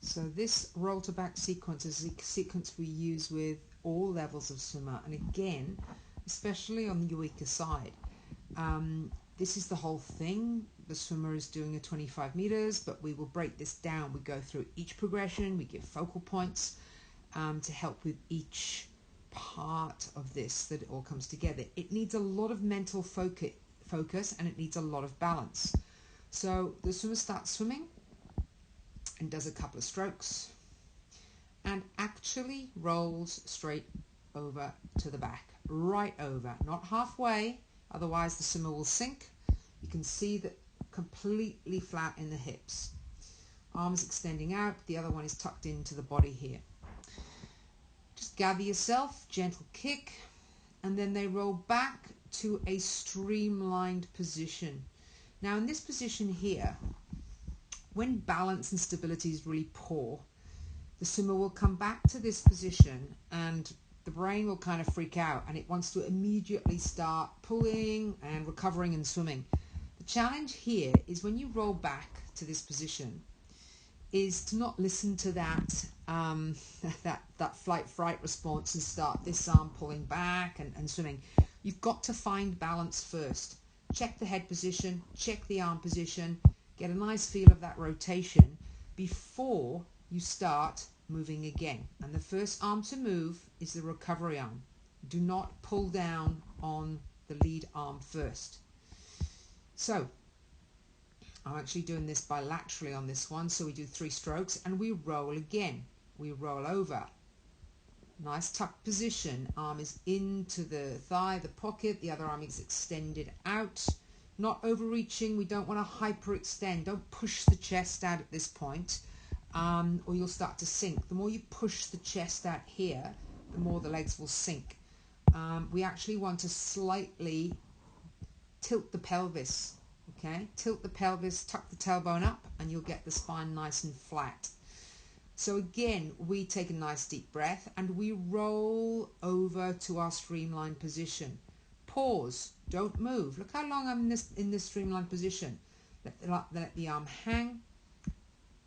So this roll to back sequence is a sequence we use with all levels of swimmer, and again, especially on the weaker side. This is the whole thing. The swimmer is doing a 25 meters, but we will break this down. We go through each progression, we give focal points to help with each part of this, that it all comes together. It needs a lot of mental focus and it needs a lot of balance. So the swimmer starts swimming and does a couple of strokes and actually rolls straight over to the back, right over, not halfway, otherwise the swimmer will sink. You can see that completely flat in the hips. Arms extending out, the other one is tucked into the body here. Just gather yourself, gentle kick, and then they roll back to a streamlined position. Now in this position here, when balance and stability is really poor, the swimmer will come back to this position and the brain will kind of freak out and it wants to immediately start pulling and recovering and swimming. The challenge here is when you roll back to this position is to not listen to that that flight fright response and start this arm pulling back and swimming. You've got to find balance first. Check the head position, check the arm position, get a nice feel of that rotation before you start moving again. And the first arm to move is the recovery arm. Do not pull down on the lead arm first. So I'm actually doing this bilaterally on this one, so we do 3 strokes and we roll again. We roll over. Nice tuck position. Arm is into the thigh, the pocket, the other arm is extended out. Not overreaching, we don't want to hyperextend. Don't push the chest out at this point, or you'll start to sink. The more you push the chest out here, the more the legs will sink. We actually want to slightly tilt the pelvis. Okay, tilt the pelvis, tuck the tailbone up, and you'll get the spine nice and flat. So again, we take a nice deep breath and we roll over to our streamline position. Pause, don't move. Look how long I'm in this streamline position. Let the arm hang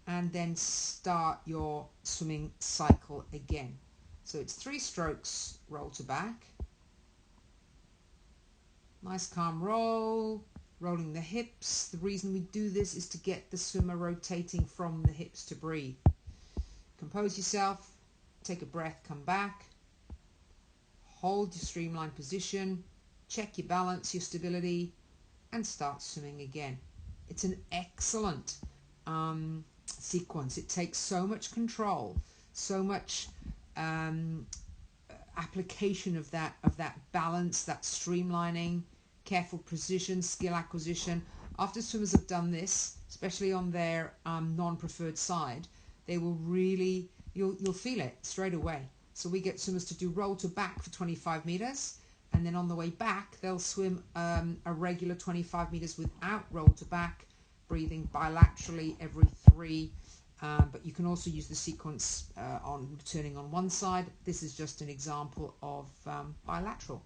and then start your swimming cycle again. So it's 3 strokes, roll to back. Nice calm roll. Rolling the hips. The reason we do this is to get the swimmer rotating from the hips to breathe. Compose yourself, take a breath, come back, hold your streamlined position, check your balance, your stability, and start swimming again. It's an excellent sequence. It takes so much control, so much application of that balance, that streamlining, careful precision, skill acquisition. After swimmers have done this, especially on their non-preferred side, they will really, you'll feel it straight away. So we get swimmers to do roll to back for 25 meters, and then on the way back they'll swim a regular 25 meters without roll to back, breathing bilaterally every 3. But you can also use the sequence on turning on one side. This is just an example of bilateral.